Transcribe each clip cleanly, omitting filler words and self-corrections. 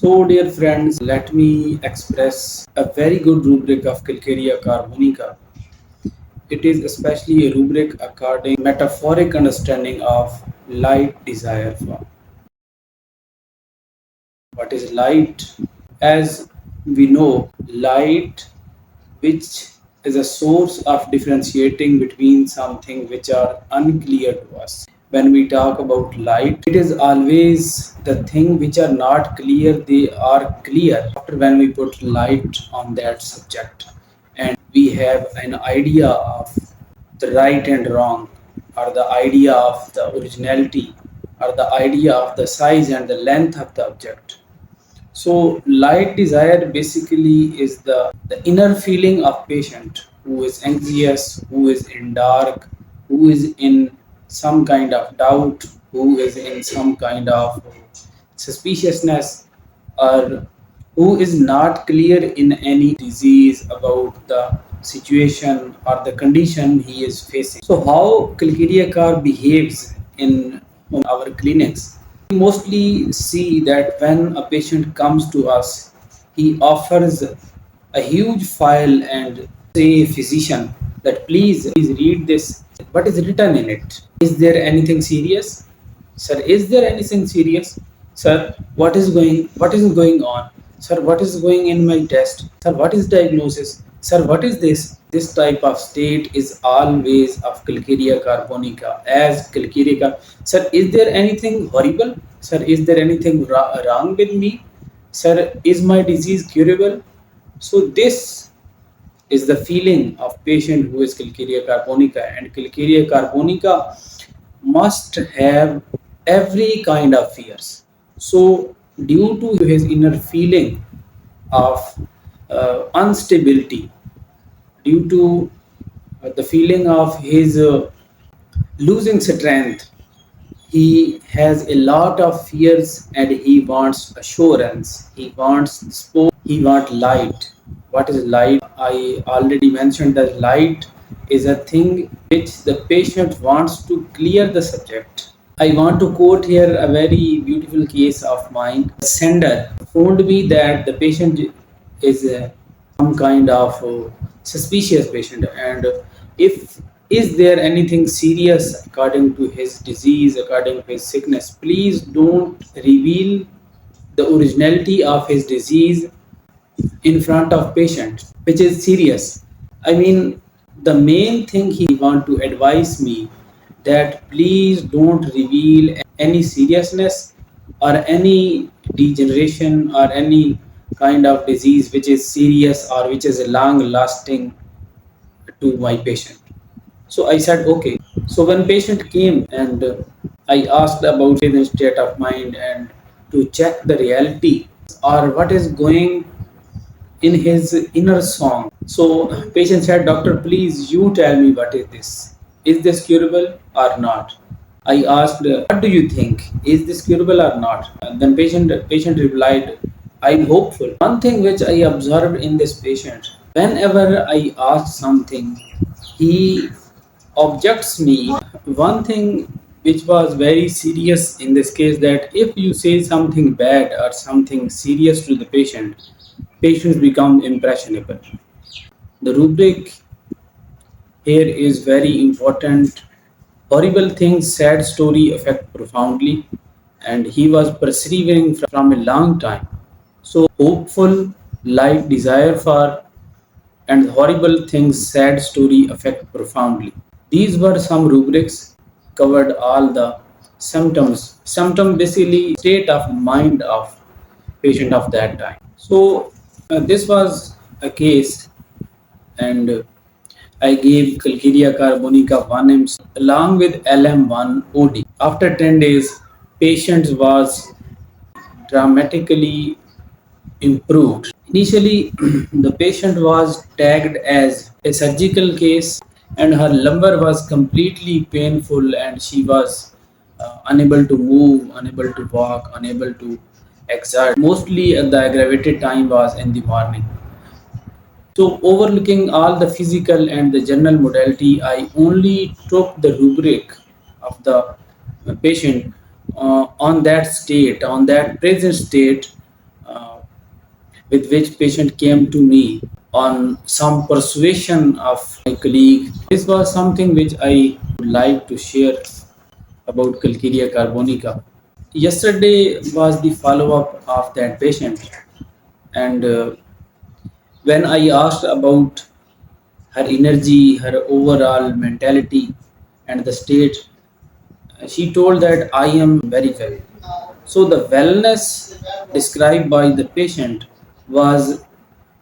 So, dear friends, let me express a very good rubric of Calcarea carbonica. It is especially a rubric according metaphoric understanding of light desire for. What is light? As we know, light, which is a source of differentiating between something which are unclear to us. When we talk about light, it is always the thing which are not clear, they are clear after when we put light on that subject, and we have an idea of the right and wrong, or the idea of the originality, or the idea of the size and the length of the object. So light desire basically is the inner feeling of patient who is anxious, who is in dark, who is in some kind of doubt, who is in some kind of suspiciousness, or who is not clear in any disease about the situation or the condition he is facing. So how Calcarea car behaves in our clinics? We mostly see that when a patient comes to us, he offers a huge file and say physician that please read this. What is written in it? Is there anything serious? Sir, is there anything serious? Sir, what is going on? Sir, what is going in my test? Sir, what is diagnosis? Sir, what is this? This type of state is always of Calcarea carbonica. As Calcarea Sir, is there anything horrible? Sir, is there anything wrong with me? Sir, is my disease curable? So this is the feeling of patient who is Calcarea carbonica, and Calcarea carbonica must have every kind of fears. So due to his inner feeling of instability, due to the feeling of his losing strength, he has a lot of fears and he wants assurance, he wants sport, he wants light. What is light? I already mentioned that light is a thing which the patient wants to clear the subject. I want to quote here a very beautiful case of mine. The sender phoned me that the patient is some kind of suspicious patient, and if is there anything serious according to his disease, according to his sickness, please don't reveal the originality of his disease in front of patient, which is serious. I mean, the main thing he want to advise me that please don't reveal any seriousness or any degeneration or any kind of disease which is serious or which is long lasting to my patient. So I said okay. So when patient came and I asked about his state of mind and to check the reality or what is going in his inner song. So patient said, Doctor, please you tell me what is this? Is this curable or not? I asked, what do you think? Is this curable or not? And then patient replied, I'm hopeful. One thing which I observed in this patient, whenever I ask something, he objects me. One thing which was very serious in this case, that if you say something bad or something serious to the patient, patients become impressionable. The rubric here is very important. Horrible things, sad story affect profoundly, and he was persevering from a long time. So hopeful, light desire for, and horrible things, sad story affect profoundly. These were some rubrics, covered all the symptoms. Symptom basically state of mind of patient of that time. So this was a case, and I gave Calcarea carbonica 1 mc along with LM1 OD. After 10 days, patient was dramatically improved. Initially, the patient was tagged as a surgical case, and her lumbar was completely painful, and she was unable to move, unable to walk, unable to exert. Mostly, the aggravated time was in the morning. So, overlooking all the physical and the general modality, I only took the rubric of the patient on that state, on that present state, uh, with which patient came to me on some persuasion of my colleague. This was something which I would like to share about Calcarea carbonica. Yesterday was the follow-up of that patient, and when I asked about her energy, her overall mentality, and the state, she told that I am very well. So the wellness described by the patient was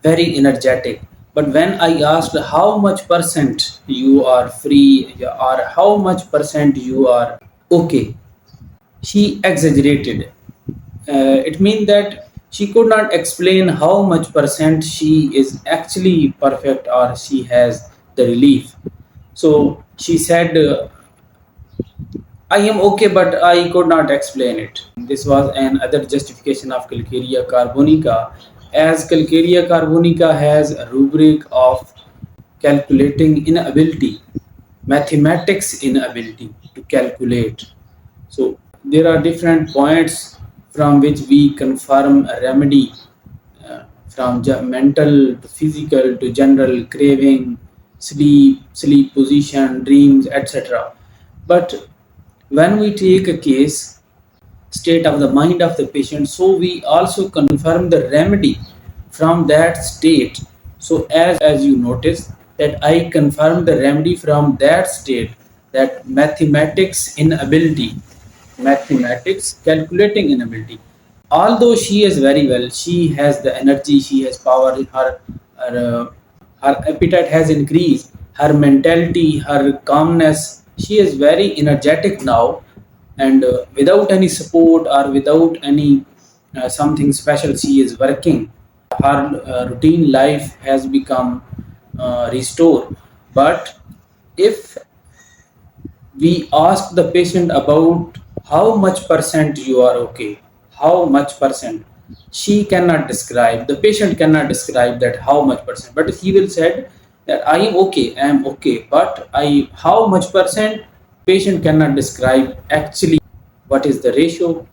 very energetic. But when I asked how much percent you are free or how much percent you are okay, she exaggerated. It means that she could not explain how much percent she is actually perfect or she has the relief. So she said, I am okay, but I could not explain it. This was another justification of Calcarea carbonica, as Calcarea carbonica has a rubric of calculating inability, mathematics inability to calculate. So there are different points from which we confirm a remedy, from mental to physical to general craving, sleep position, dreams, etc. But when we take a case, state of the mind of the patient, so we also confirm the remedy from that state. So as you notice that I confirm the remedy from that state, that mathematics inability, mathematics calculating inability. Although she is very well, she has the energy, she has power, her appetite has increased, her mentality, her calmness, she is very energetic now, and without any support or without any something special, she is working. Her routine life has become restored. But if we ask the patient about how much percent you are okay, how much percent, she cannot describe, the patient cannot describe that how much percent, but he will said that I am okay, but I how much percent, patient cannot describe actually what is the ratio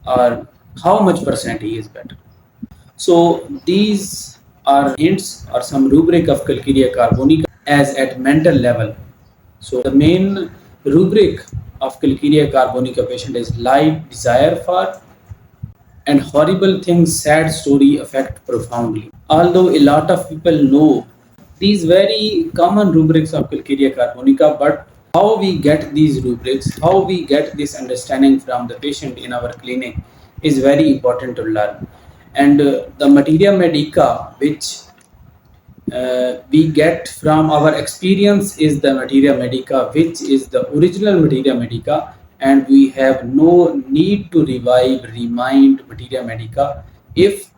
or how much percent he is better. So these are hints or some rubric of Calcarea carbonica as at mental level. So the main rubric of Calcarea carbonica patient is light desire for and horrible things, sad story affect profoundly. Although a lot of people know these very common rubrics of Calcarea carbonica, but how we get these rubrics, how we get this understanding from the patient in our clinic is very important to learn. And the materia medica which we get from our experience is the materia medica, which is the original materia medica, and we have no need to remind materia medica. If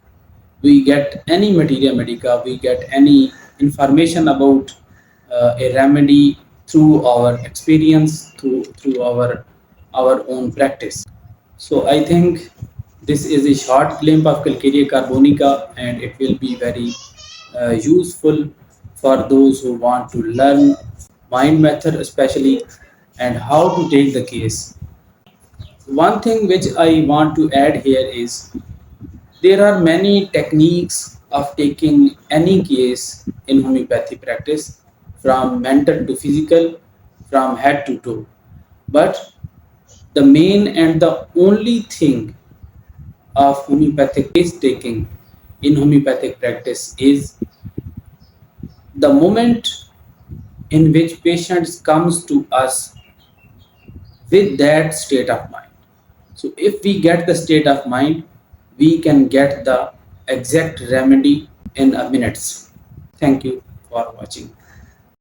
we get any materia medica, we get any information about a remedy through our experience, through our own practice. So I think this is a short glimpse of Calcarea carbonica, and it will be very useful for those who want to learn mind method especially and how to take the case. One thing which I want to add here is there are many techniques of taking any case in homeopathy practice, from mental to physical, from head to toe. But the main and the only thing of homeopathic case taking in homeopathic practice is the moment in which patients comes to us with that state of mind. So if we get the state of mind, we can get the exact remedy in a minutes. Thank you for watching.